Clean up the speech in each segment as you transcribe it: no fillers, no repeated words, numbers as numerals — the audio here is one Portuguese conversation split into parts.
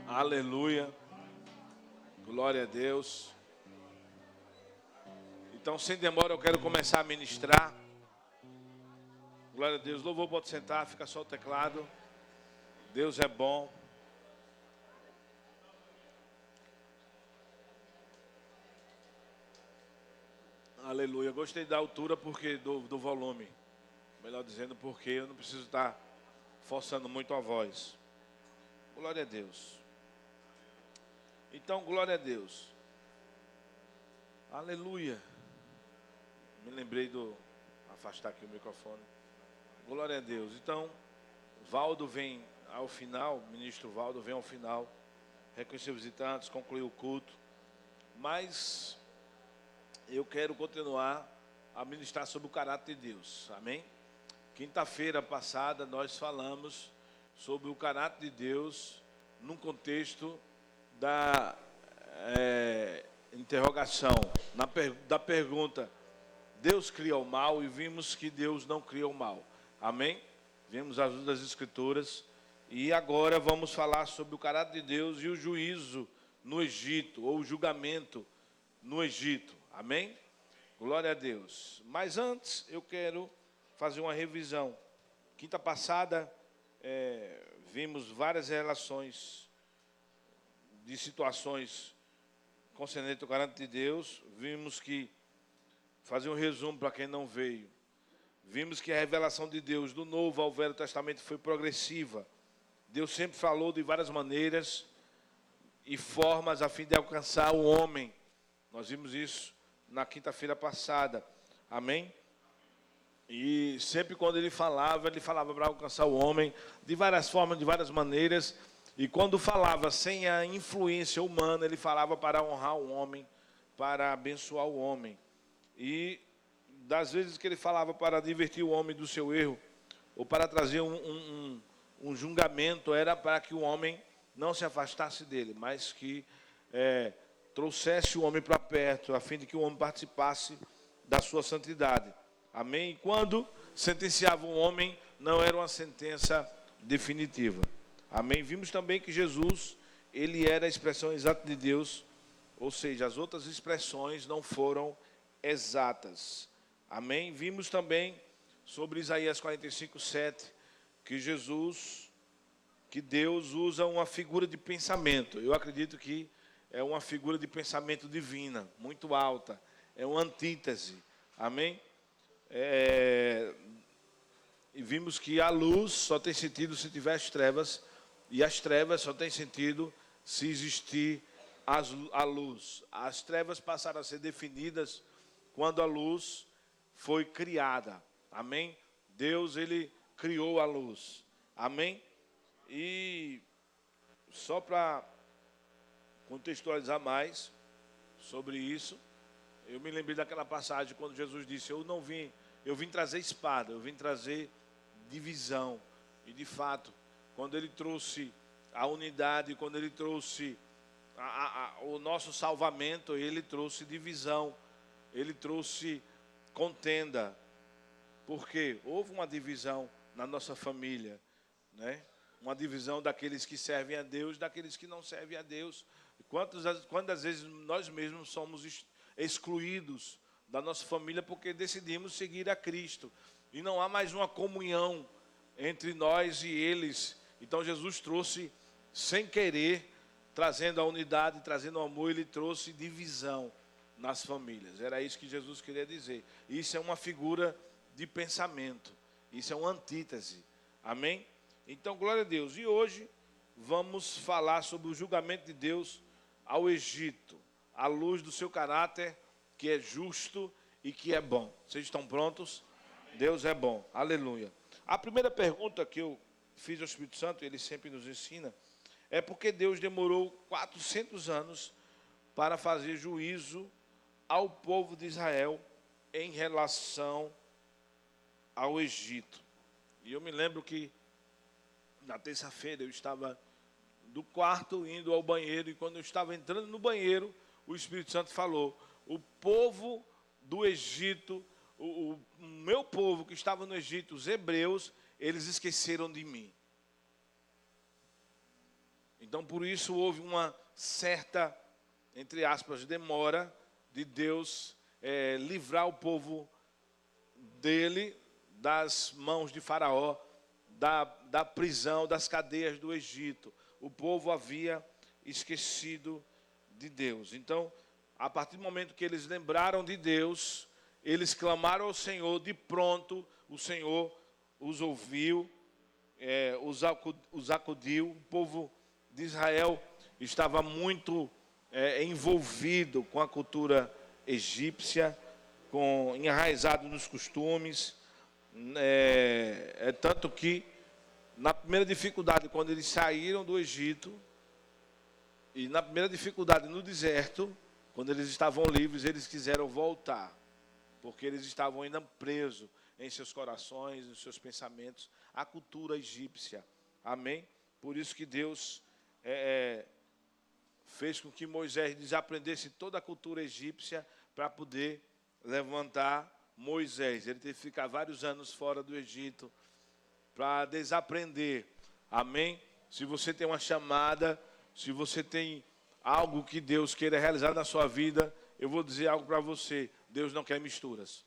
Aleluia. Glória a Deus. Então, sem demora, eu quero começar a ministrar. Glória a Deus. Louvor, pode sentar, fica só o teclado. Deus é bom. Aleluia. Gostei da altura porque do volume. Melhor dizendo, porque eu não preciso estar forçando muito a voz. Glória a Deus. Então, glória a Deus. Aleluia. Me lembrei afastar aqui o microfone. Glória a Deus. Então, Valdo vem ao final, o ministro Valdo vem ao final, reconhecer os visitantes, concluir o culto. Mas eu quero continuar a ministrar sobre o caráter de Deus. Amém? Quinta-feira passada nós falamos sobre o caráter de Deus num contexto da interrogação, da pergunta: Deus cria o mal? E vimos que Deus não cria o mal. Amém? Vimos as das Escrituras. E agora vamos falar sobre o caráter de Deus e o juízo no Egito, ou o julgamento no Egito. Amém? Glória a Deus. Mas antes eu quero fazer uma revisão. Quinta passada vimos várias relações de situações concernentes ao caráter de Deus. Vimos que, fazer um resumo para quem não veio, vimos que a revelação de Deus do Novo ao Velho Testamento foi progressiva. Deus sempre falou de várias maneiras e formas a fim de alcançar o homem. Nós vimos isso na quinta-feira passada. Amém? E sempre quando ele falava para alcançar o homem de várias formas, de várias maneiras. E quando falava sem a influência humana, ele falava para honrar o homem, para abençoar o homem. E das vezes que ele falava para divertir o homem do seu erro, ou para trazer um julgamento, era para que o homem não se afastasse dele, mas que trouxesse o homem para perto, a fim de que o homem participasse da sua santidade. Amém? E quando sentenciava um homem, não era uma sentença definitiva. Amém? Vimos também que Jesus, ele era a expressão exata de Deus, ou seja, as outras expressões não foram exatas. Amém? Vimos também sobre Isaías 45:7, que Deus usa uma figura de pensamento. Eu acredito que é uma figura de pensamento divina, muito alta, é uma antítese. Amém? E vimos que a luz só tem sentido se tiver as trevas, e as trevas só tem sentido se existir a luz. As trevas passaram a ser definidas quando a luz foi criada. Amém? Deus, ele criou a luz. Amém? E só para contextualizar mais sobre isso, eu me lembrei daquela passagem quando Jesus disse: eu vim trazer espada, eu vim trazer divisão. E de fato, quando ele trouxe a unidade, quando ele trouxe o nosso salvamento, ele trouxe divisão, ele trouxe contenda, porque houve uma divisão na nossa família, né? Uma divisão daqueles que servem a Deus, daqueles que não servem a Deus. Quantas vezes nós mesmos somos excluídos da nossa família porque decidimos seguir a Cristo, e não há mais uma comunhão entre nós e eles. Então Jesus trouxe, sem querer, trazendo a unidade, trazendo o amor, ele trouxe divisão nas famílias. Era isso que Jesus queria dizer. Isso é uma figura de pensamento, isso é uma antítese. Amém? Então, glória a Deus. E hoje vamos falar sobre o julgamento de Deus ao Egito, à luz do seu caráter, que é justo e que é bom. Vocês estão prontos? Deus é bom. Aleluia. A primeira pergunta que eu fiz ao Espírito Santo, ele sempre nos ensina, é porque Deus demorou 400 anos para fazer juízo ao povo de Israel em relação ao Egito. E eu me lembro que na terça-feira eu estava do quarto indo ao banheiro, e quando eu estava entrando no banheiro, o Espírito Santo falou: o povo do Egito, o meu povo que estava no Egito, os hebreus, eles esqueceram de mim. Então, por isso, houve uma certa, entre aspas, demora de Deus livrar o povo dele das mãos de Faraó, da prisão, das cadeias do Egito. O povo havia esquecido de Deus. Então, a partir do momento que eles lembraram de Deus, eles clamaram ao Senhor, de pronto, o Senhor os ouviu, os acudiu. O povo de Israel estava muito envolvido com a cultura egípcia, enraizado nos costumes. Tanto que, na primeira dificuldade, quando eles saíram do Egito, e na primeira dificuldade no deserto, quando eles estavam livres, eles quiseram voltar, porque eles estavam ainda presos em seus corações, em seus pensamentos, à cultura egípcia. Amém? Por isso que Deus fez com que Moisés desaprendesse toda a cultura egípcia para poder levantar Moisés. Ele teve que ficar vários anos fora do Egito para desaprender. Amém? Se você tem uma chamada, se você tem algo que Deus queira realizar na sua vida, eu vou dizer algo para você. Deus não quer misturas.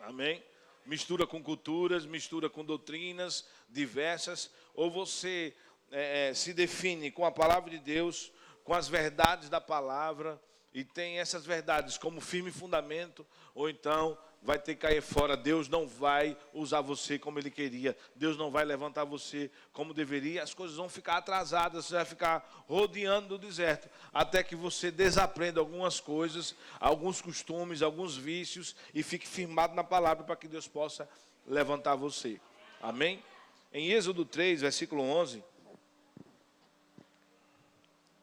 Amém? Mistura com culturas, mistura com doutrinas diversas. Ou você se define com a palavra de Deus, com as verdades da palavra, e tem essas verdades como firme fundamento, ou então vai ter que cair fora. Deus não vai usar você como Ele queria. Deus não vai levantar você como deveria. As coisas vão ficar atrasadas, você vai ficar rodeando no deserto, até que você desaprenda algumas coisas, alguns costumes, alguns vícios, e fique firmado na palavra para que Deus possa levantar você. Amém? Em Êxodo 3, versículo 11...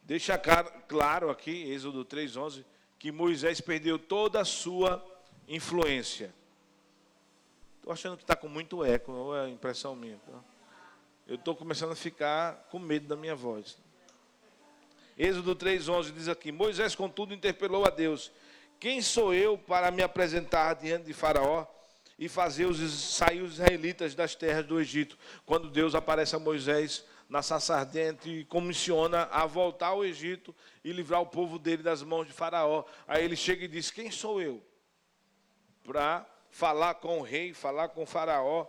deixa claro aqui, Êxodo 3:11, que Moisés perdeu toda a sua influência. Estou achando que está com muito eco, ou é impressão minha? Eu estou começando a ficar com medo da minha voz. Êxodo 3:11 diz aqui: Moisés, contudo, interpelou a Deus: quem sou eu para me apresentar diante de Faraó e fazer sair os israelitas das terras do Egito? Quando Deus aparece a Moisés na sarça ardente e comissiona a voltar ao Egito e livrar o povo dele das mãos de Faraó. Aí ele chega e diz: quem sou eu para falar com o rei, falar com o Faraó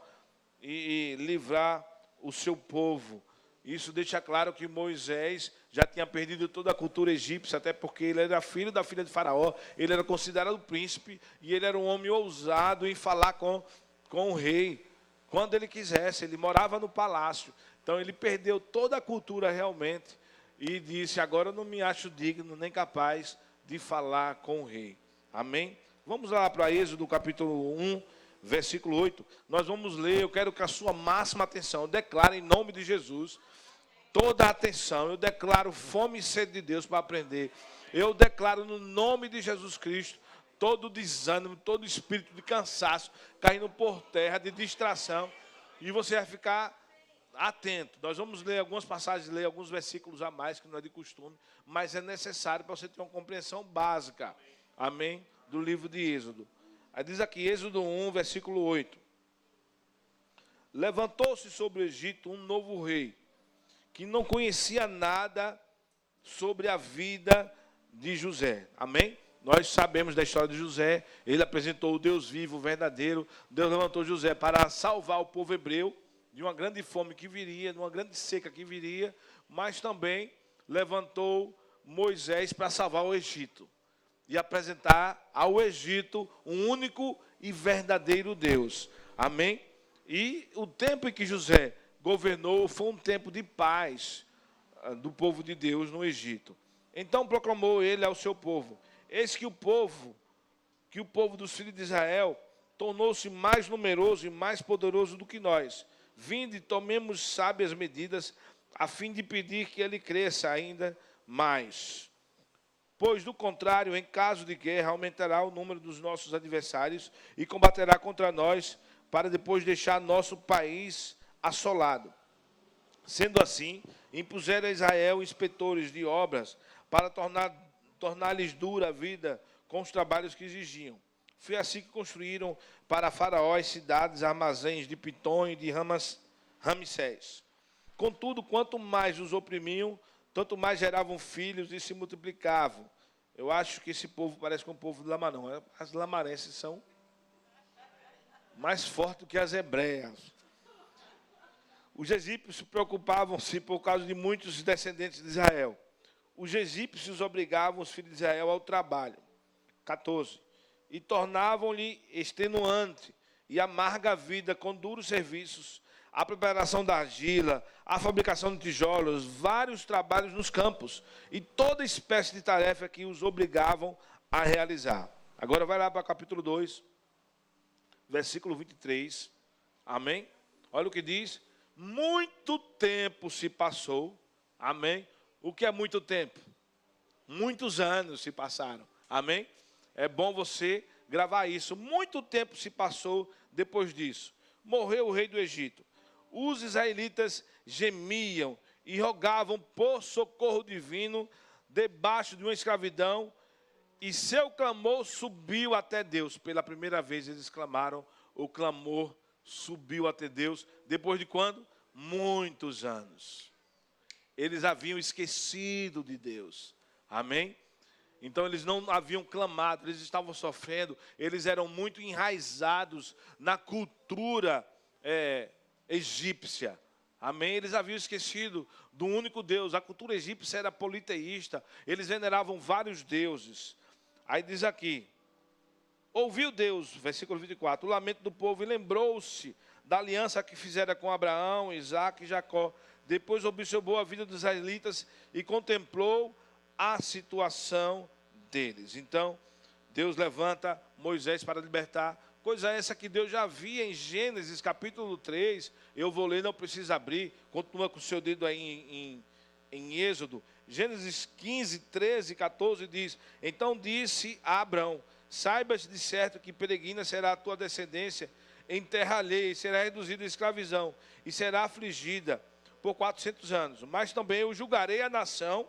e livrar o seu povo? Isso deixa claro que Moisés já tinha perdido toda a cultura egípcia, até porque ele era filho da filha de Faraó, ele era considerado príncipe e ele era um homem ousado em falar com o rei quando ele quisesse. Ele morava no palácio. Então, ele perdeu toda a cultura realmente e disse: agora eu não me acho digno nem capaz de falar com o rei. Amém? Vamos lá para Êxodo capítulo 1, versículo 8. Nós vamos ler, eu quero que a sua máxima atenção, eu declaro em nome de Jesus, toda a atenção, eu declaro fome e sede de Deus para aprender. Eu declaro no nome de Jesus Cristo, todo desânimo, todo espírito de cansaço, caindo por terra, de distração, e você vai ficar atento. Nós vamos ler algumas passagens, ler alguns versículos a mais, que não é de costume, mas é necessário para você ter uma compreensão básica, amém, do livro de Êxodo. Aí diz aqui, Êxodo 1, versículo 8. Levantou-se sobre o Egito um novo rei, que não conhecia nada sobre a vida de José. Amém? Nós sabemos da história de José. Ele apresentou o Deus vivo, o verdadeiro. Deus levantou José para salvar o povo hebreu de uma grande fome que viria, de uma grande seca que viria, mas também levantou Moisés para salvar o Egito e apresentar ao Egito um único e verdadeiro Deus. Amém? E o tempo em que José governou foi um tempo de paz do povo de Deus no Egito. Então proclamou ele ao seu povo: eis que o povo dos filhos de Israel tornou-se mais numeroso e mais poderoso do que nós. Vinde, tomemos sábias medidas, a fim de impedir que ele cresça ainda mais. Pois, do contrário, em caso de guerra, aumentará o número dos nossos adversários e combaterá contra nós, para depois deixar nosso país assolado. Sendo assim, impuseram a Israel inspetores de obras para tornar-lhes dura a vida com os trabalhos que exigiam. Foi assim que construíram para Faraó as cidades, armazéns de Pitom e de Ramsés. Contudo, quanto mais os oprimiam, tanto mais geravam filhos e se multiplicavam. Eu acho que esse povo parece com o povo de Lama, não. As lamarenses são mais fortes que as hebreias. Os egípcios preocupavam-se por causa de muitos descendentes de Israel. Os egípcios obrigavam os filhos de Israel ao trabalho. 14. E tornavam-lhe extenuante e amarga a vida com duros serviços, a preparação da argila, a fabricação de tijolos, vários trabalhos nos campos e toda espécie de tarefa que os obrigavam a realizar. Agora vai lá para o capítulo 2, versículo 23. Amém? Olha o que diz. Muito tempo se passou. Amém? O que é muito tempo? Muitos anos se passaram. Amém? É bom você gravar isso. Muito tempo se passou depois disso. Morreu o rei do Egito. Os israelitas gemiam e rogavam por socorro divino debaixo de uma escravidão, e seu clamor subiu até Deus. Pela primeira vez eles clamaram, o clamor subiu até Deus. Depois de quando? Muitos anos. Eles haviam esquecido de Deus. Amém? Então eles não haviam clamado, eles estavam sofrendo, eles eram muito enraizados na cultura egípcia. Amém? Eles haviam esquecido do único Deus. A cultura egípcia era politeísta, eles veneravam vários deuses. Aí diz aqui, ouviu Deus, versículo 24, o lamento do povo e lembrou-se da aliança que fizera com Abraão, Isaque e Jacó. Depois observou a vida dos israelitas e contemplou a situação deles. Então, Deus levanta Moisés para libertar. Coisa essa que Deus já havia em Gênesis, capítulo 3. Eu vou ler, não precisa abrir. Continua com o seu dedo aí em Êxodo. Gênesis 15, 13, 14 diz: então disse a Abrão, saibas de certo que peregrina será a tua descendência em terra alheia, e será reduzida à escravidão, e será afligida por 400 anos. Mas também eu julgarei a nação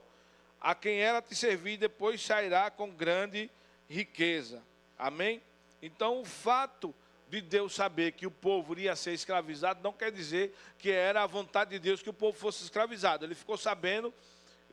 a quem ela te servir, e depois sairá com grande riqueza. Amém? Então, o fato de Deus saber que o povo iria ser escravizado não quer dizer que era a vontade de Deus que o povo fosse escravizado. Ele ficou sabendo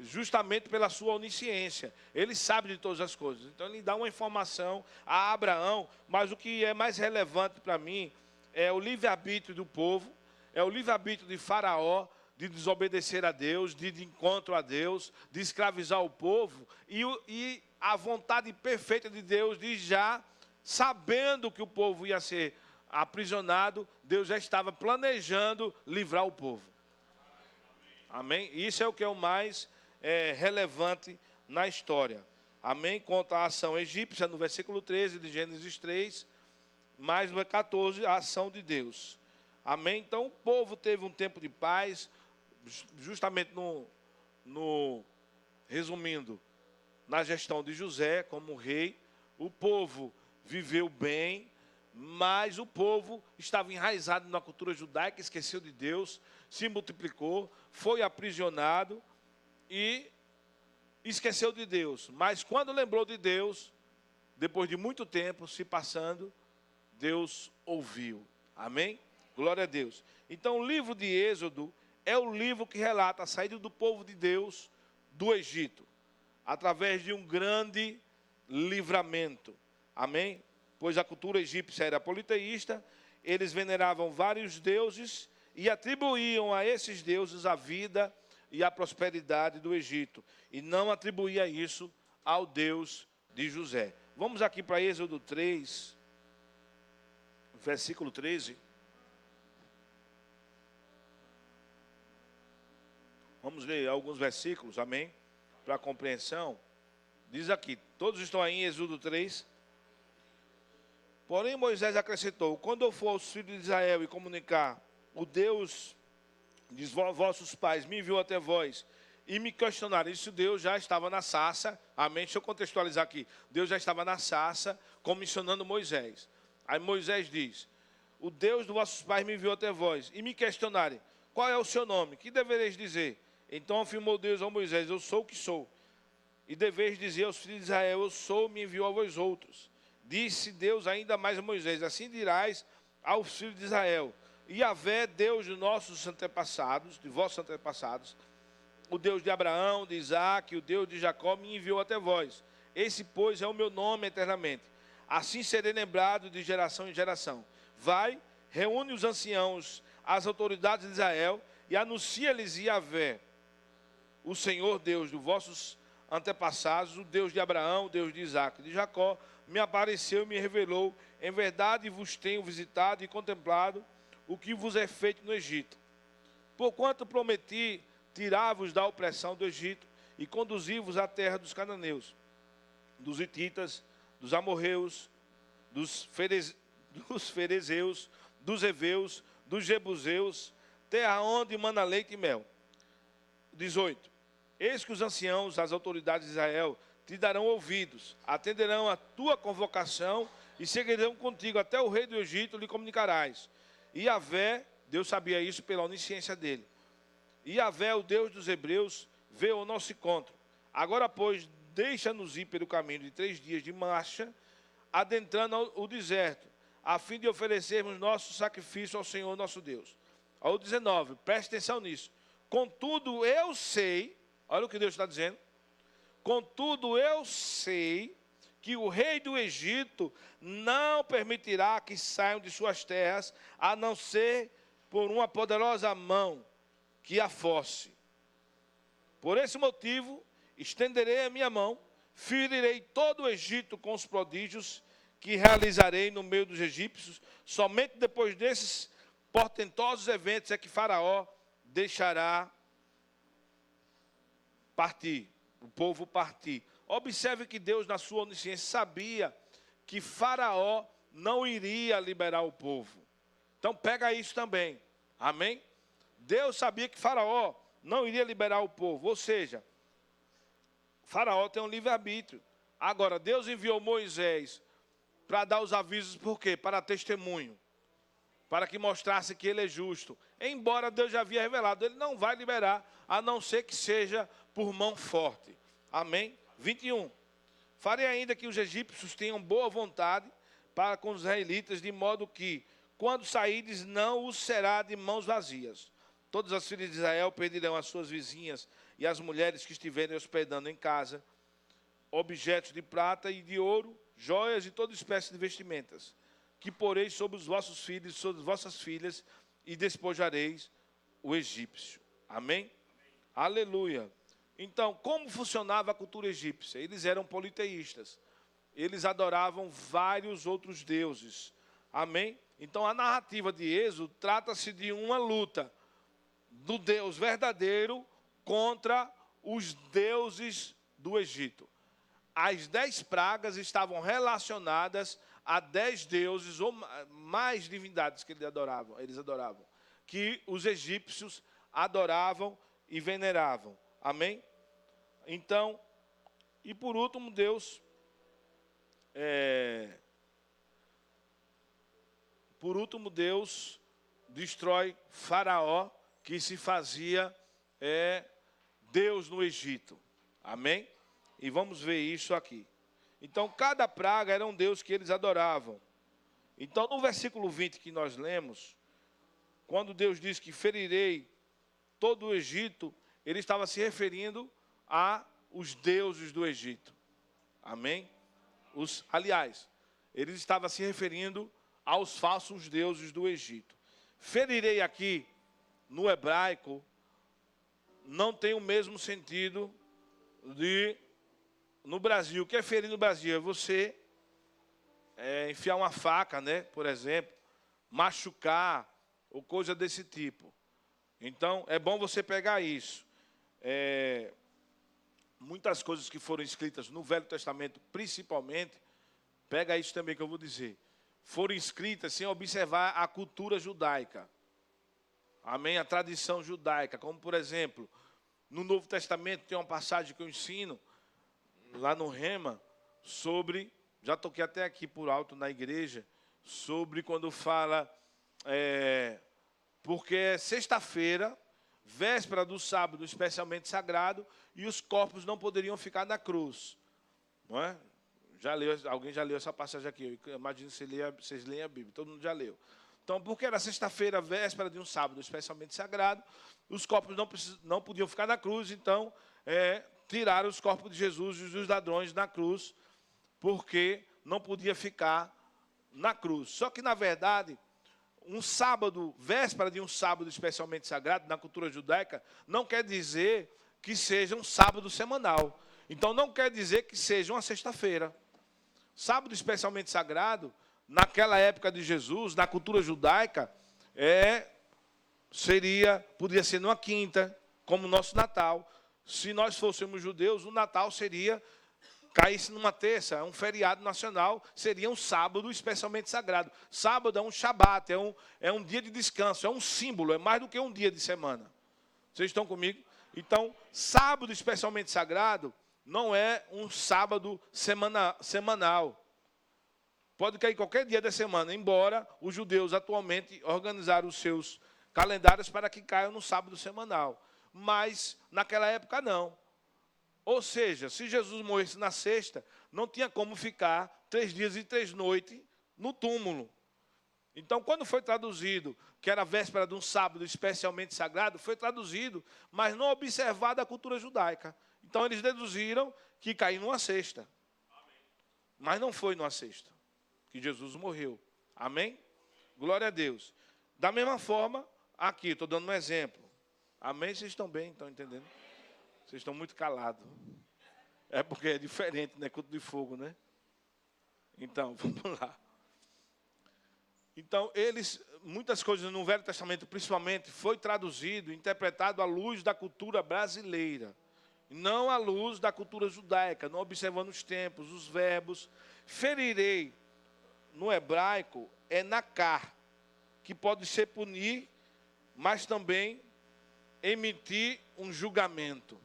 justamente pela sua onisciência. Ele sabe de todas as coisas. Então, ele dá uma informação a Abraão, mas o que é mais relevante para mim é o livre-arbítrio do povo, é o livre-arbítrio de Faraó, de desobedecer a Deus, de ir de encontro a Deus, de escravizar o povo, e a vontade perfeita de Deus de já, sabendo que o povo ia ser aprisionado, Deus já estava planejando livrar o povo. Amém? Isso é o que é o mais relevante na história. Amém? Conta a ação egípcia no versículo 13 de Gênesis 3, mais no 14 a ação de Deus. Amém? Então o povo teve um tempo de paz, justamente resumindo, na gestão de José como rei. O povo viveu bem, mas o povo estava enraizado na cultura judaica, esqueceu de Deus, se multiplicou, foi aprisionado e esqueceu de Deus. Mas quando lembrou de Deus, depois de muito tempo se passando, Deus ouviu. Amém? Glória a Deus. Então o livro de Êxodo é o livro que relata a saída do povo de Deus do Egito, através de um grande livramento. Amém? Pois a cultura egípcia era politeísta, eles veneravam vários deuses e atribuíam a esses deuses a vida e a prosperidade do Egito, e não atribuía isso ao Deus de José. Vamos aqui para Êxodo 3, versículo 13. Vamos ler alguns versículos, amém? Para a compreensão. Diz aqui, todos estão aí em Êxodo 3. Porém Moisés acrescentou, quando eu for aos filhos de Israel e comunicar, o Deus de vossos pais me enviou até vós, e me questionaram, isso Deus já estava na sarça, amém? Deixa eu contextualizar aqui. Deus já estava na sarça, comissionando Moisés. Aí Moisés diz, o Deus dos vossos pais me enviou até vós, e me questionarem, qual é o seu nome? Que devereis dizer? Então afirmou Deus a Moisés, eu sou o que sou. E deveis dizer aos filhos de Israel, eu sou, me enviou a vós outros. Disse Deus ainda mais a Moisés, assim dirás aos filhos de Israel, Yahvé, Deus de nossos antepassados, de vossos antepassados, o Deus de Abraão, de Isaque, o Deus de Jacó, me enviou até vós. Esse, pois, é o meu nome eternamente. Assim serei lembrado de geração em geração. Vai, reúne os anciãos, as autoridades de Israel, e anuncia-lhes Yahvé, o Senhor Deus dos vossos antepassados, o Deus de Abraão, o Deus de Isaque, de Jacó, me apareceu e me revelou. Em verdade vos tenho visitado e contemplado o que vos é feito no Egito. Porquanto prometi tirar-vos da opressão do Egito e conduzir-vos à terra dos cananeus, dos hititas, dos amorreus, dos ferezeus, dos heveus, dos jebuseus, terra onde mana leite e mel. 18. Eis que os anciãos, as autoridades de Israel, te darão ouvidos, atenderão a tua convocação e seguirão contigo até o rei do Egito, lhe comunicarás. E Yahvé, Deus sabia isso pela onisciência dele. E Yahvé, o Deus dos hebreus, veio ao nosso encontro. Agora, pois, deixa-nos ir pelo caminho de 3 dias de marcha, adentrando o deserto, a fim de oferecermos nosso sacrifício ao Senhor nosso Deus. Ao 19, preste atenção nisso. Contudo, eu sei, olha o que Deus está dizendo. Contudo, eu sei que o rei do Egito não permitirá que saiam de suas terras, a não ser por uma poderosa mão que a force. Por esse motivo, estenderei a minha mão, ferirei todo o Egito com os prodígios que realizarei no meio dos egípcios. Somente depois desses portentosos eventos é que Faraó deixará partir, o povo partir. Observe que Deus, na sua onisciência, sabia que Faraó não iria liberar o povo. Então pega isso também, amém? Deus sabia que Faraó não iria liberar o povo, ou seja, Faraó tem um livre-arbítrio. Agora, Deus enviou Moisés para dar os avisos, por quê? Para testemunho, para que mostrasse que ele é justo. Embora Deus já havia revelado, ele não vai liberar, a não ser que seja por mão forte. Amém? 21. Farei ainda que os egípcios tenham boa vontade para com os israelitas, de modo que, quando saídes, não os será de mãos vazias. Todas as filhas de Israel pedirão às suas vizinhas e às mulheres que estiverem hospedando em casa objetos de prata e de ouro, joias e toda espécie de vestimentas, que poreis sobre os vossos filhos e sobre as vossas filhas, e despojareis o egípcio. Amém? Aleluia. Então, como funcionava a cultura egípcia? Eles eram politeístas. Eles adoravam vários outros deuses. Amém? Então, a narrativa de Êxodo trata-se de uma luta do Deus verdadeiro contra os deuses do Egito. As 10 pragas estavam relacionadas a 10 deuses ou mais divindades que eles adoravam, que os egípcios adoravam e veneravam. Amém? Então, e por último, Deus destrói Faraó, que se fazia Deus no Egito. Amém? E vamos ver isso aqui. Então, cada praga era um Deus que eles adoravam. Então, no versículo 20 que nós lemos, quando Deus diz que ferirei todo o Egito, ele estava se referindo a os deuses do Egito. Amém? Aliás, ele estava se referindo aos falsos deuses do Egito. Ferirei aqui, no hebraico, não tem o mesmo sentido de no Brasil. O que é ferir no Brasil? É você enfiar uma faca, né? Por exemplo, machucar ou coisa desse tipo. Então, é bom você pegar isso. Muitas coisas que foram escritas no Velho Testamento, principalmente, pega isso também que eu vou dizer, foram escritas sem observar a cultura judaica. Amém? A tradição judaica. Como, por exemplo, no Novo Testamento tem uma passagem que eu ensino, lá no Rema, sobre, já toquei até aqui por alto na igreja, sobre quando fala, porque é sexta-feira, véspera do sábado especialmente sagrado, e os corpos não poderiam ficar na cruz. Não é? Alguém já leu essa passagem aqui, eu imagino que vocês leem a Bíblia, todo mundo já leu. Então, porque era sexta-feira, véspera de um sábado especialmente sagrado, os corpos não podiam ficar na cruz, então tiraram os corpos de Jesus e dos ladrões na cruz, porque não podia ficar na cruz. Só que, na verdade, um sábado, véspera de um sábado especialmente sagrado, na cultura judaica, não quer dizer que seja um sábado semanal. Então, não quer dizer que seja uma sexta-feira. Sábado especialmente sagrado, naquela época de Jesus, na cultura judaica, poderia ser numa quinta, como o nosso Natal. Se nós fôssemos judeus, o Natal caísse numa terça, um feriado nacional, seria um sábado especialmente sagrado. Sábado é um shabat, é um dia de descanso, é um símbolo, é mais do que um dia de semana. Vocês estão comigo? Então, sábado especialmente sagrado não é um sábado semanal. Pode cair qualquer dia da semana, embora os judeus atualmente organizaram os seus calendários para que caiam no sábado semanal. Mas, naquela época, não. Ou seja, se Jesus morresse na sexta, não tinha como ficar 3 dias e 3 noites no túmulo. Então, quando foi traduzido, que era a véspera de um sábado especialmente sagrado, foi traduzido, mas não observado a cultura judaica. Então, eles deduziram que caiu numa sexta. Mas não foi numa sexta que Jesus morreu. Amém? Glória a Deus. Da mesma forma, aqui, estou dando um exemplo. Amém? Vocês estão bem, estão entendendo? Vocês estão muito calados. É porque é diferente, né? Culto de fogo, né? Então, vamos lá. Então, muitas coisas no Velho Testamento, principalmente, foi traduzido, interpretado à luz da cultura brasileira. Não à luz da cultura judaica, não observando os tempos, os verbos. Ferirei, no hebraico, é nakar, que pode ser punir, mas também emitir um julgamento.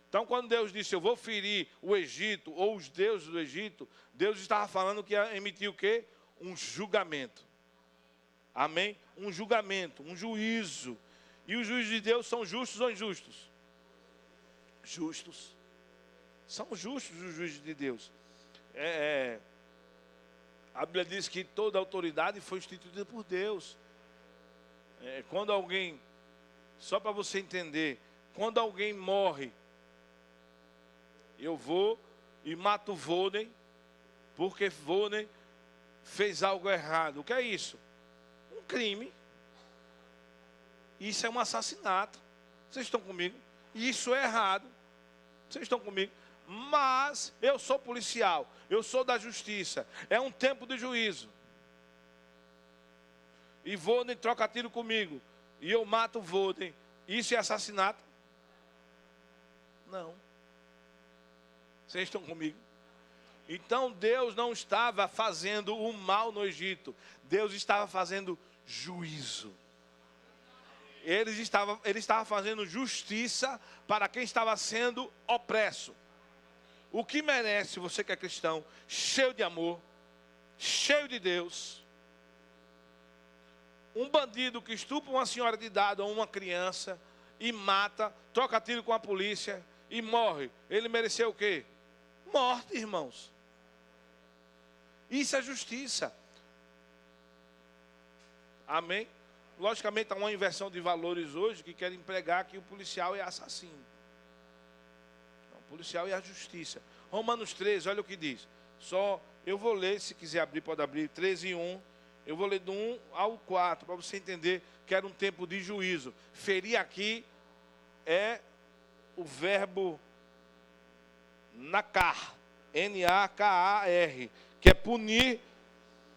Então, quando Deus disse, eu vou ferir o Egito, ou os deuses do Egito, Deus estava falando que ia emitir o quê? Um julgamento. Amém? Um julgamento, um juízo. E os juízes de Deus são justos ou injustos? Justos. São justos os juízes de Deus. A Bíblia diz que toda autoridade foi instituída por Deus. Quando alguém, só para você entender, quando alguém morre, eu vou e mato Vônei, porque Vônei fez algo errado. O que é isso? Um crime. Isso é um assassinato. Vocês estão comigo? Isso é errado. Vocês estão comigo? Mas eu sou policial, eu sou da justiça. É um tempo de juízo. E Vônei troca tiro comigo. E eu mato Vônei. Isso é assassinato? Não. Vocês estão comigo? Então Deus não estava fazendo o mal no Egito. Deus estava fazendo juízo. Ele estava fazendo justiça para quem estava sendo opresso. O que merece, você que é cristão, cheio de amor, cheio de Deus, um bandido que estupra uma senhora de idade ou uma criança e mata, troca tiro com a polícia e morre, ele mereceu o quê? Morte, irmãos. Isso é justiça. Amém? Logicamente, há uma inversão de valores hoje que querem pregar que o policial é assassino. Não, o policial é a justiça. Romanos 13, olha o que diz. Eu vou ler, se quiser abrir, pode abrir, 13:1. Eu vou ler do 1 ao 4, para você entender que era um tempo de juízo. Ferir aqui é o verbo nakar, N-A-K-A-R, que é punir,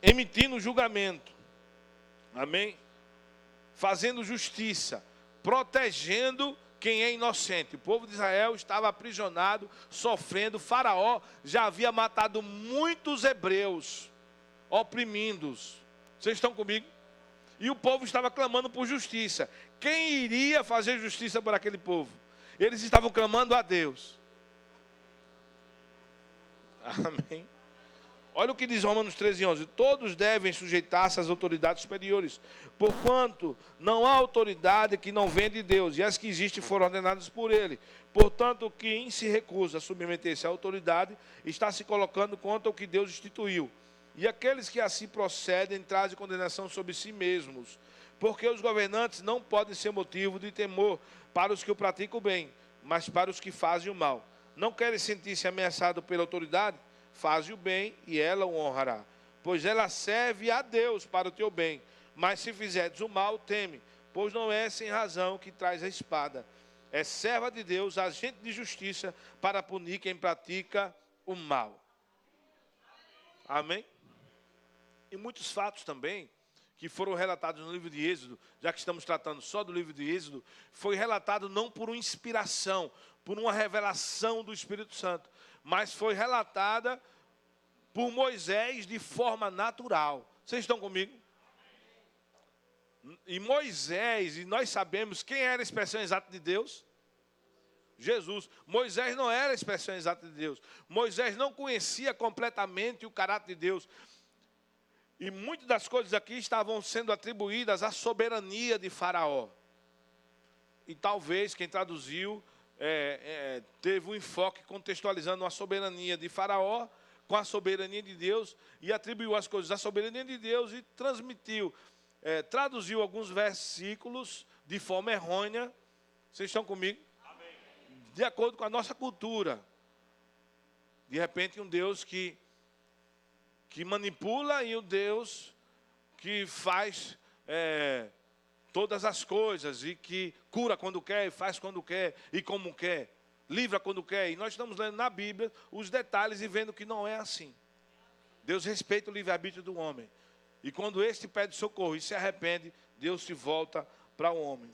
emitindo julgamento. Amém? Fazendo justiça, protegendo quem é inocente. O povo de Israel estava aprisionado, sofrendo. Faraó já havia matado muitos hebreus, oprimindo-os. Vocês estão comigo? E o povo estava clamando por justiça. Quem iria fazer justiça por aquele povo? Eles estavam clamando a Deus. Amém? Olha o que diz Romanos 13:11. Todos devem sujeitar-se às autoridades superiores, porquanto não há autoridade que não venha de Deus, e as que existem foram ordenadas por Ele. Portanto, quem se recusa a submeter-se à autoridade está se colocando contra o que Deus instituiu. E aqueles que assim procedem trazem condenação sobre si mesmos, porque os governantes não podem ser motivo de temor para os que o praticam bem, mas para os que fazem o mal. Não querem sentir-se ameaçados pela autoridade? Faze o bem e ela o honrará, pois ela serve a Deus para o teu bem. Mas se fizeres o mal, teme, pois não é sem razão que traz a espada. É serva de Deus, agente de justiça, para punir quem pratica o mal. Amém? E muitos fatos também, que foram relatados no livro de Êxodo, já que estamos tratando só do livro de Êxodo, foi relatado não por uma inspiração, por uma revelação do Espírito Santo, mas foi relatada por Moisés de forma natural. Vocês estão comigo? E Moisés, e nós sabemos quem era a expressão exata de Deus? Jesus. Moisés não era a expressão exata de Deus. Moisés não conhecia completamente o caráter de Deus. E muitas das coisas aqui estavam sendo atribuídas à soberania de Faraó. E talvez quem traduziu teve um enfoque contextualizando a soberania de Faraó com a soberania de Deus e atribuiu as coisas à soberania de Deus e transmitiu, traduziu alguns versículos de forma errônea. Vocês estão comigo? Amém. De acordo com a nossa cultura. De repente um Deus que manipula e um Deus que faz todas as coisas e que cura quando quer, faz quando quer e como quer, livra quando quer. E nós estamos lendo na Bíblia os detalhes e vendo que não é assim. Deus respeita o livre-arbítrio do homem. E quando este pede socorro e se arrepende, Deus se volta para o homem.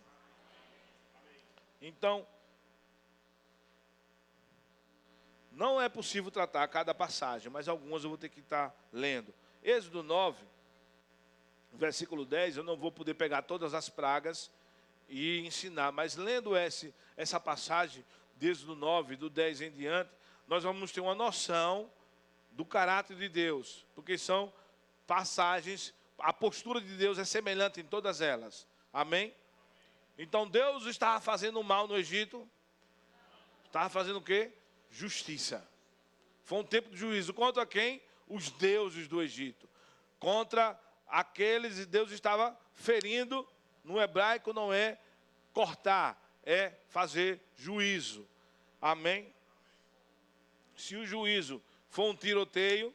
Então, não é possível tratar cada passagem, mas algumas eu vou ter que estar lendo. Êxodo 9, versículo 10, eu não vou poder pegar todas as pragas e ensinar, mas lendo essa passagem, de Êxodo 9, do 10 em diante, nós vamos ter uma noção do caráter de Deus, porque são passagens, a postura de Deus é semelhante em todas elas. Amém? Então Deus estava fazendo mal no Egito, estava fazendo o quê? Justiça. Foi um tempo de juízo. Contra quem? Os deuses do Egito. Contra aqueles, Deus estava ferindo, no hebraico não é cortar, é fazer juízo. Amém? Se o juízo for um tiroteio,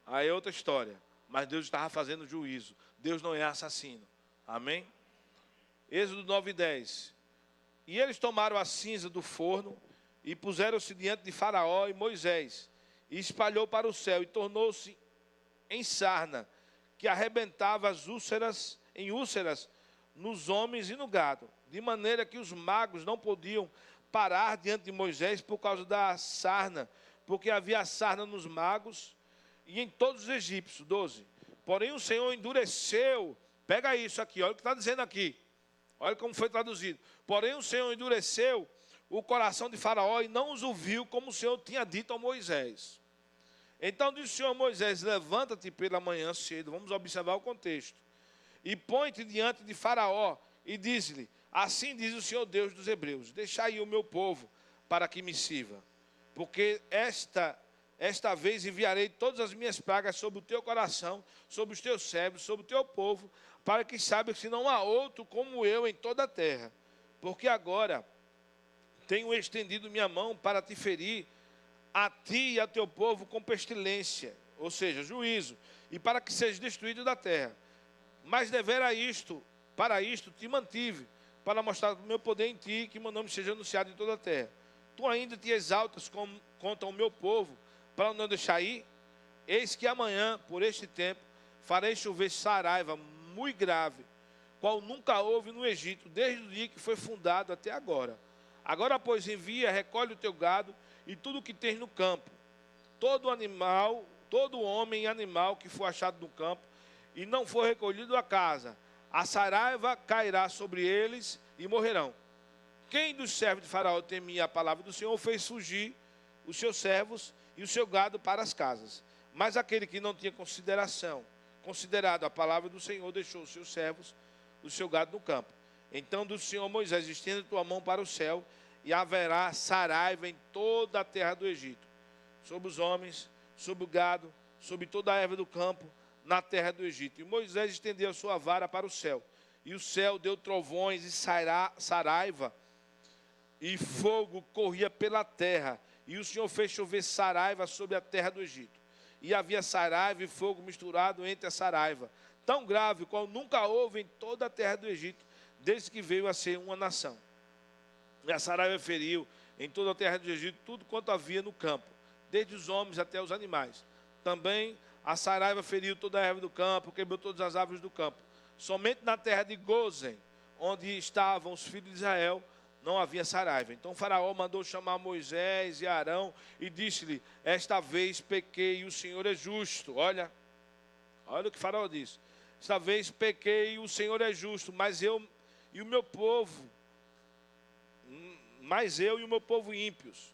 aí é outra história. Mas Deus estava fazendo juízo. Deus não é assassino. Amém? Êxodo 9:10. E eles tomaram a cinza do forno e puseram-se diante de Faraó e Moisés, e espalhou para o céu, e tornou-se em sarna, que arrebentava as úlceras, em úlceras nos homens e no gado, de maneira que os magos não podiam parar diante de Moisés por causa da sarna, porque havia sarna nos magos e em todos os egípcios. 12. Porém o Senhor endureceu, pega isso aqui, olha o que está dizendo aqui, olha como foi traduzido. Porém o Senhor endureceu o coração de Faraó e não os ouviu, como o Senhor tinha dito a Moisés. Então disse o Senhor a Moisés: levanta-te pela manhã cedo, vamos observar o contexto, e põe-te diante de Faraó, e diz-lhe: assim diz o Senhor Deus dos Hebreus, deixai o meu povo para que me sirva, porque esta vez enviarei todas as minhas pragas sobre o teu coração, sobre os teus servos, sobre o teu povo, para que saibas que não há outro como eu em toda a terra. Porque agora tenho estendido minha mão para te ferir, a ti e a teu povo com pestilência, ou seja, juízo, e para que sejas destruído da terra. Mas para isto te mantive, para mostrar o meu poder em ti, que meu nome seja anunciado em toda a terra. Tu ainda te exaltas contra o meu povo, para não deixar ir? Eis que amanhã, por este tempo, farei chover saraiva muito grave, qual nunca houve no Egito, desde o dia que foi fundado até agora. Agora, pois, envia, recolhe o teu gado e tudo o que tens no campo, todo animal, todo homem e animal que for achado no campo e não for recolhido à casa, a saraiva cairá sobre eles e morrerão. Quem dos servos de Faraó temia a palavra do Senhor fez fugir os seus servos e o seu gado para as casas. Mas aquele que não tinha considerado a palavra do Senhor, deixou os seus servos, o seu gado no campo. Então do Senhor Moisés: estenda tua mão para o céu, e haverá saraiva em toda a terra do Egito, sobre os homens, sobre o gado, sobre toda a erva do campo na terra do Egito. E Moisés estendeu a sua vara para o céu. E o céu deu trovões e saraiva, e fogo corria pela terra. E o Senhor fez chover saraiva sobre a terra do Egito. E havia saraiva e fogo misturado entre a saraiva, tão grave qual nunca houve em toda a terra do Egito, desde que veio a ser uma nação. E a saraiva feriu em toda a terra do Egito tudo quanto havia no campo, desde os homens até os animais. Também a saraiva feriu toda a erva do campo, quebrou todas as árvores do campo. Somente na terra de Gozen, onde estavam os filhos de Israel, não havia saraiva. Então Faraó mandou chamar Moisés e Arão e disse-lhe: esta vez pequei e o Senhor é justo. Olha o que Faraó disse. Esta vez pequei e o Senhor é justo, mas eu e o meu povo ímpios.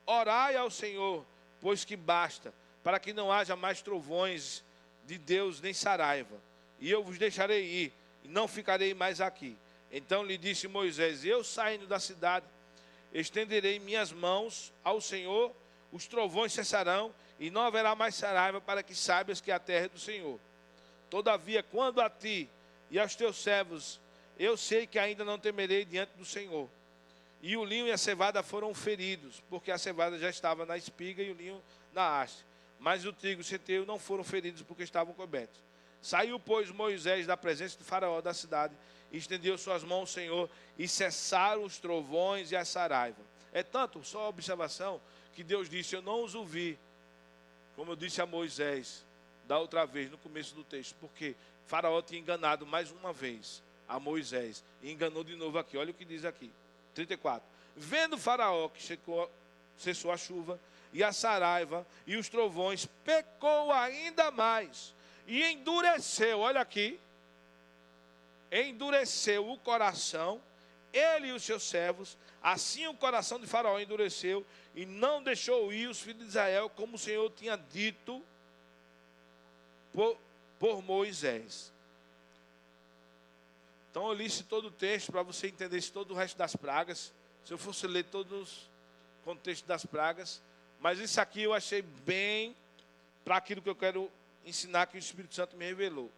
Orai ao Senhor, pois que basta, para que não haja mais trovões de Deus nem saraiva. E eu vos deixarei ir, e não ficarei mais aqui. Então lhe disse Moisés: eu saindo da cidade, estenderei minhas mãos ao Senhor, os trovões cessarão, e não haverá mais saraiva, para que saibas que a terra é do Senhor. Todavia, quando a ti e aos teus servos, eu sei que ainda não temerei diante do Senhor. E o linho e a cevada foram feridos, porque a cevada já estava na espiga e o linho na haste. Mas o trigo e o centeio não foram feridos, porque estavam cobertos. Saiu, pois, Moisés da presença de Faraó da cidade, e estendeu suas mãos ao Senhor, e cessaram os trovões e a saraiva. É tanto, só observação, que Deus disse: eu não os ouvi, como eu disse a Moisés da outra vez, no começo do texto, porque Faraó tinha enganado mais uma vez a Moisés, e enganou de novo aqui. Olha o que diz aqui, 34. Vendo Faraó que cessou a chuva, e a saraiva, e os trovões, pecou ainda mais, e endureceu, olha aqui, endureceu o coração, ele e os seus servos. Assim o coração de Faraó endureceu, e não deixou ir os filhos de Israel, como o Senhor tinha dito por Moisés. Então eu li todo o texto para você entender todo o resto das pragas. Se eu fosse ler todos os contextos das pragas, mas isso aqui eu achei bem para aquilo que eu quero ensinar, que o Espírito Santo me revelou.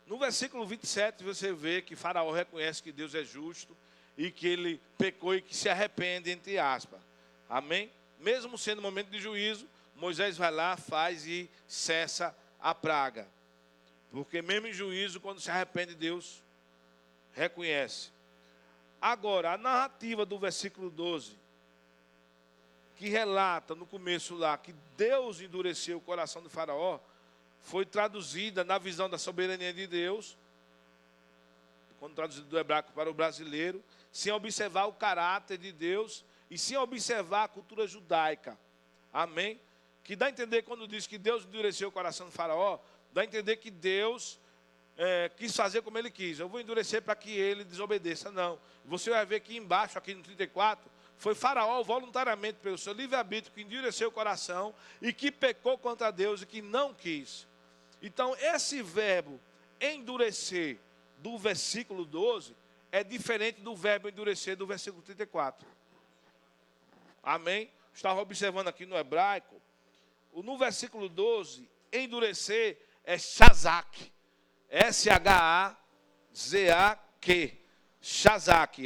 No versículo 27 você vê que Faraó reconhece que Deus é justo e que ele pecou e que se arrepende, entre aspas. Amém? Mesmo sendo momento de juízo, Moisés vai lá, faz e cessa a praga. Porque mesmo em juízo, quando se arrepende, Deus reconhece. Agora, a narrativa do versículo 12, que relata no começo lá que Deus endureceu o coração de Faraó, foi traduzida na visão da soberania de Deus, quando traduzido do hebraico para o brasileiro, sem observar o caráter de Deus e sem observar a cultura judaica. Amém? Que dá a entender, quando diz que Deus endureceu o coração de Faraó, dá a entender que Deus quis fazer como ele quis. Eu vou endurecer para que ele desobedeça. Não. Você vai ver que embaixo, aqui no 34, foi Faraó voluntariamente, pelo seu livre-arbítrio, que endureceu o coração e que pecou contra Deus e que não quis. Então, esse verbo endurecer do versículo 12 é diferente do verbo endurecer do versículo 34. Amém? Estava observando aqui no hebraico. No versículo 12, endurecer é shazak. S-H-A-Z-A-Q. Shazak.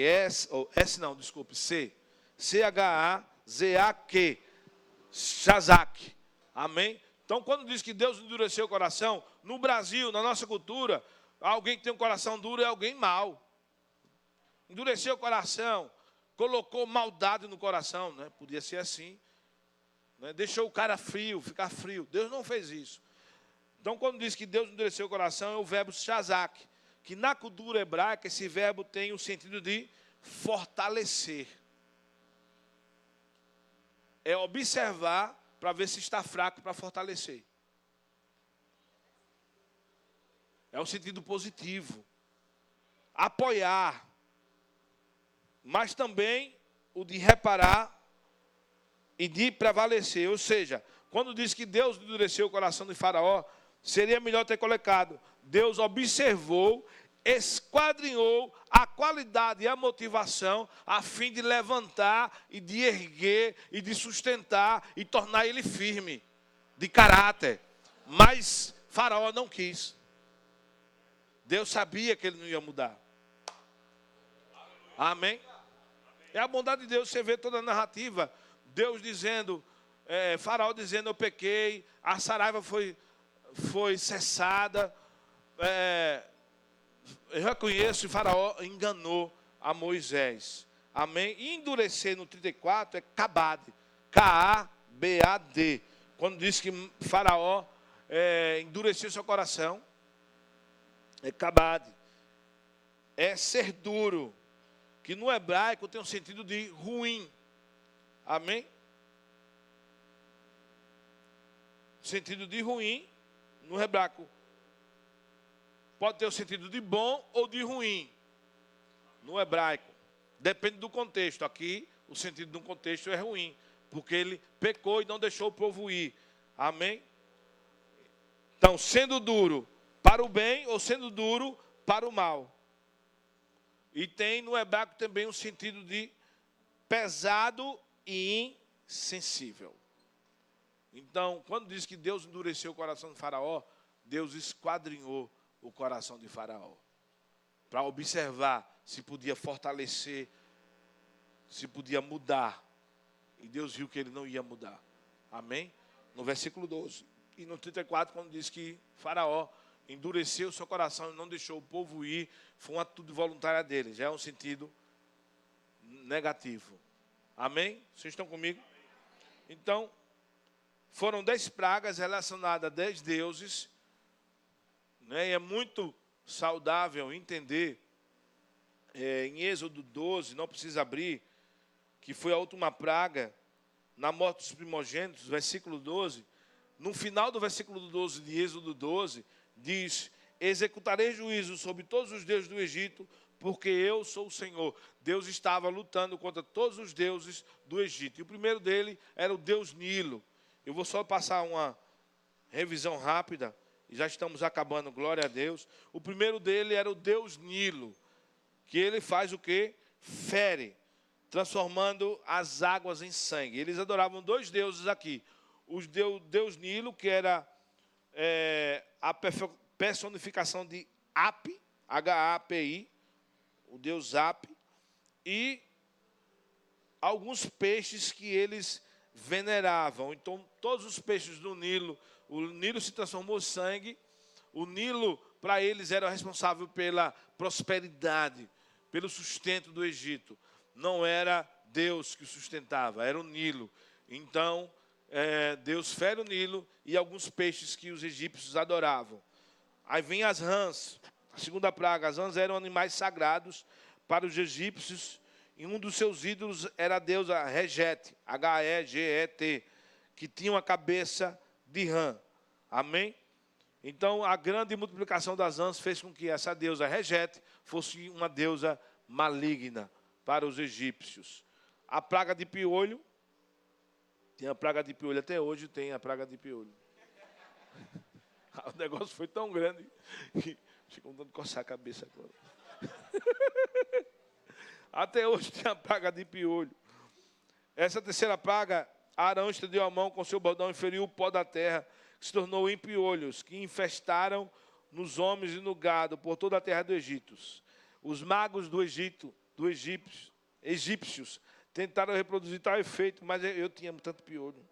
C. C-H-A-Z-A-Q. Shazak. Amém? Então, quando diz que Deus endureceu o coração, no Brasil, na nossa cultura, alguém que tem um coração duro é alguém mau. Endureceu o coração, colocou maldade no coração, né? Podia ser assim, né? Deixou o cara frio, ficar frio. Deus não fez isso. Então, quando diz que Deus endureceu o coração, é o verbo shazak, que na cultura hebraica esse verbo tem o sentido de fortalecer. É observar para ver se está fraco, para fortalecer. É o sentido positivo. Apoiar. Mas também o de reparar e de prevalecer. Ou seja, quando diz que Deus endureceu o coração de Faraó, seria melhor ter colocado: Deus observou, esquadrinhou a qualidade e a motivação a fim de levantar e de erguer e de sustentar e tornar ele firme. de caráter. Mas Faraó não quis. Deus sabia que ele não ia mudar. Amém? É a bondade de Deus, você vê toda a narrativa. Deus dizendo, Faraó dizendo, eu pequei, a saraiva foi cessada. Eu reconheço que Faraó enganou a Moisés. Amém? E endurecer no 34 é Kabad. K-A-B-A-D. Quando diz que Faraó endureceu seu coração, é Kabad. É ser duro, que no hebraico tem um sentido de ruim. Amém? Sentido de ruim, no hebraico, pode ter o sentido de bom ou de ruim. No hebraico. Depende do contexto. Aqui, o sentido de um contexto é ruim. Porque ele pecou e não deixou o povo ir. Amém? Então, sendo duro para o bem ou sendo duro para o mal. E tem no hebraico também um sentido de pesado e insensível. Então, quando diz que Deus endureceu o coração de Faraó, Deus esquadrinhou o coração de Faraó. Para observar se podia fortalecer, se podia mudar. E Deus viu que ele não ia mudar. Amém? No versículo 12. E no 34, quando diz que Faraó endureceu o seu coração e não deixou o povo ir, foi uma atitude voluntária dele. Já é um sentido negativo. Amém? Vocês estão comigo? Então, foram 10 pragas relacionadas a 10 deuses. Né? E é muito saudável entender, em Êxodo 12, não precisa abrir, que foi a última praga, na morte dos primogênitos, versículo 12. No final do versículo 12 de Êxodo 12, diz: executarei juízo sobre todos os deuses do Egito, porque eu sou o Senhor. Deus estava lutando contra todos os deuses do Egito. E o primeiro dele era o Deus Nilo. Eu vou só passar uma revisão rápida, e já estamos acabando, glória a Deus. O primeiro dele era o Deus Nilo, que ele faz o quê? Fere, transformando as águas em sangue. Eles adoravam 2 deuses aqui. O Deus Nilo, que era a personificação de Hapi, H-A-P-I, o Deus Hapi, e alguns peixes que eles veneravam. Então, todos os peixes do Nilo, o Nilo se transformou em sangue. O Nilo, para eles, era responsável pela prosperidade, pelo sustento do Egito. Não era Deus que o sustentava, era o Nilo. Então, Deus fere o Nilo e alguns peixes que os egípcios adoravam. Aí vem as rãs, a segunda praga. As rãs eram animais sagrados para os egípcios, e um dos seus ídolos era a deusa Regete, H-E-G-E-T, que tinha uma cabeça de rã. Amém? Então, a grande multiplicação das rãs fez com que essa deusa Regete fosse uma deusa maligna para os egípcios. A praga de piolho, tem a praga de piolho, até hoje tem a praga de piolho. O negócio foi tão grande que ficou dando coçar a cabeça agora. Até hoje tem a praga de piolho. Essa terceira praga, Arão estendeu a mão com seu bordão e feriu o pó da terra, que se tornou em piolhos, que infestaram nos homens e no gado por toda a terra do Egito. Os magos do Egito, egípcios, tentaram reproduzir tal efeito, mas eu tinha tanto piolho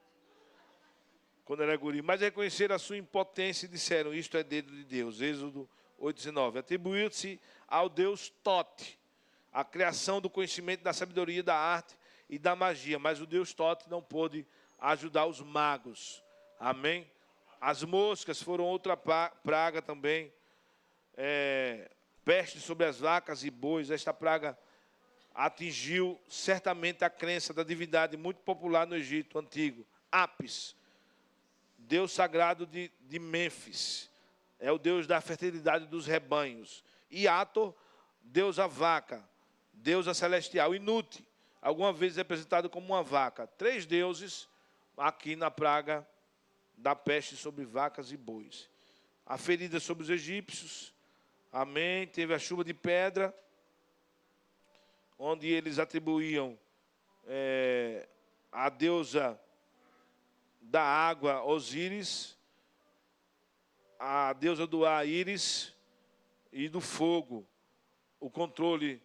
quando era guri. Mas reconheceram a sua impotência e disseram: isto é dedo de Deus. Êxodo 8:19. Atribuiu-se ao Deus Tote a criação do conhecimento, da sabedoria, da arte e da magia. Mas o Deus Tote não pôde ajudar os magos. Amém? As moscas foram outra praga também. Peste sobre as vacas e bois. Esta praga atingiu certamente a crença da divindade muito popular no Egito antigo. Apis, Deus sagrado de Mênfis. É o Deus da fertilidade dos rebanhos. E Hathor, deusa vaca, deusa celestial. Inútil, alguma vez representado como uma vaca. 3 deuses aqui na praga da peste sobre vacas e bois. A ferida sobre os egípcios. Amém. Teve a chuva de pedra, onde eles atribuíam a deusa da água, Osíris, a deusa do ar, Íris, e do fogo, o controle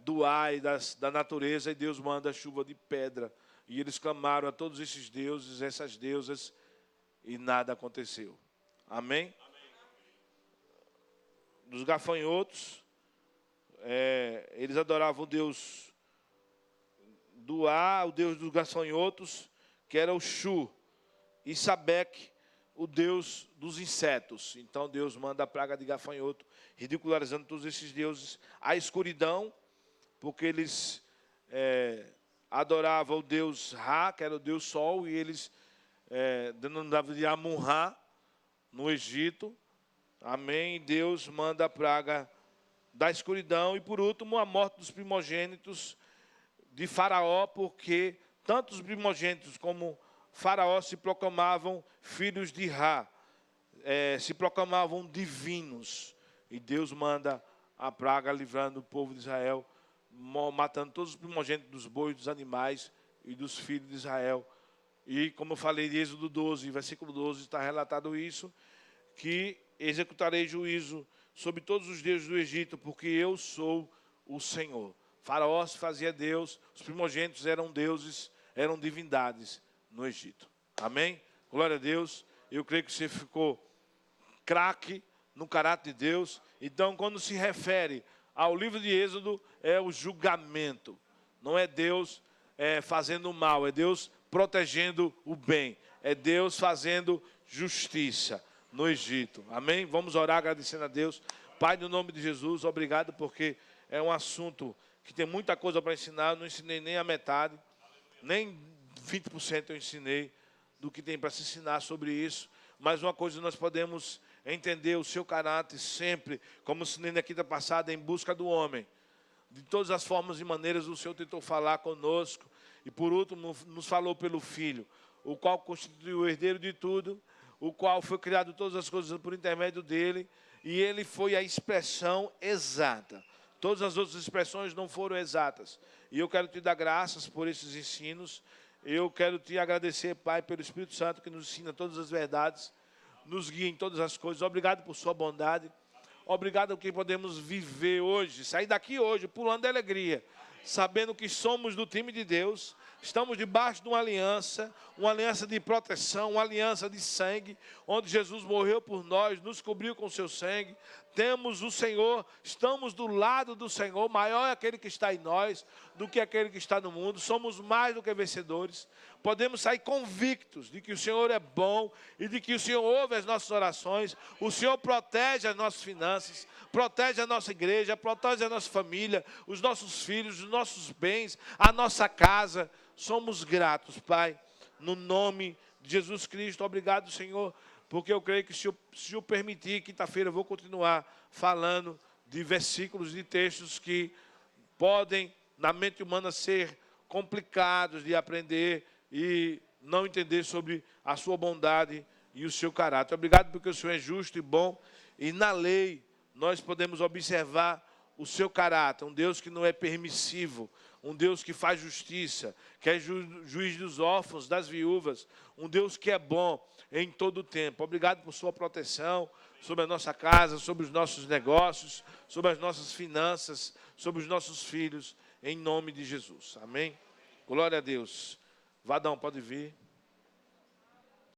do ar e da natureza, e Deus manda chuva de pedra. E eles clamaram a todos esses deuses, essas deusas, e nada aconteceu. Amém? Dos gafanhotos, eles adoravam o Deus do ar, o Deus dos gafanhotos, que era o Shu, e Sabeque, o Deus dos insetos. Então Deus manda a praga de gafanhoto, ridicularizando todos esses deuses. A escuridão, porque eles adoravam o Deus Ra, que era o Deus Sol, e eles denominavam de Amun-Ra, no Egito. Amém. Deus manda a praga da escuridão. E por último, a morte dos primogênitos de Faraó, porque tanto os primogênitos como Faraó se proclamavam filhos de Ra, se proclamavam divinos. E Deus manda a praga, livrando o povo de Israel, matando todos os primogênitos dos bois, dos animais e dos filhos de Israel. E como eu falei de Êxodo 12, versículo 12, está relatado isso, que executarei juízo sobre todos os deuses do Egito, porque eu sou o Senhor. Faraó se fazia Deus, os primogênitos eram deuses, eram divindades no Egito. Amém? Glória a Deus. Eu creio que você ficou craque no caráter de Deus. Então, quando se refere ao livro de Êxodo, é o julgamento. Não é Deus fazendo o mal, é Deus protegendo o bem. É Deus fazendo justiça no Egito. Amém? Vamos orar agradecendo a Deus. Pai, no nome de Jesus, obrigado, porque é um assunto que tem muita coisa para ensinar. Eu não ensinei nem a metade, nem 20% eu ensinei do que tem para se ensinar sobre isso. Mas uma coisa nós podemos entender: o seu caráter sempre, como ensinei na quinta passada, em busca do homem. De todas as formas e maneiras o Senhor tentou falar conosco. E por último nos falou pelo Filho, o qual constituiu o herdeiro de tudo, o qual foi criado todas as coisas por intermédio dele, e ele foi a expressão exata. Todas as outras expressões não foram exatas. E eu quero te dar graças por esses ensinos. Eu quero te agradecer, Pai, pelo Espírito Santo que nos ensina todas as verdades, nos guia em todas as coisas. Obrigado por sua bondade. Obrigado porque podemos viver hoje, sair daqui hoje pulando de alegria, sabendo que somos do time de Deus. Estamos debaixo de uma aliança de proteção, uma aliança de sangue, onde Jesus morreu por nós, nos cobriu com seu sangue. Temos o Senhor, estamos do lado do Senhor. Maior é aquele que está em nós do que aquele que está no mundo. Somos mais do que vencedores. Podemos sair convictos de que o Senhor é bom e de que o Senhor ouve as nossas orações. O Senhor protege as nossas finanças, protege a nossa igreja, protege a nossa família, os nossos filhos, os nossos bens, a nossa casa. Somos gratos, Pai, no nome de Jesus Cristo. Obrigado, Senhor, porque eu creio que se eu permitir, quinta-feira eu vou continuar falando de versículos, de textos que podem, na mente humana, ser complicados de aprender e não entender sobre a sua bondade e o seu caráter. Obrigado porque o Senhor é justo e bom, e na lei nós podemos observar o seu caráter, um Deus que não é permissivo, um Deus que faz justiça, que é juiz dos órfãos, das viúvas, um Deus que é bom em todo o tempo. Obrigado por sua proteção sobre a nossa casa, sobre os nossos negócios, sobre as nossas finanças, sobre os nossos filhos, em nome de Jesus. Amém? Glória a Deus. Vadão, pode vir.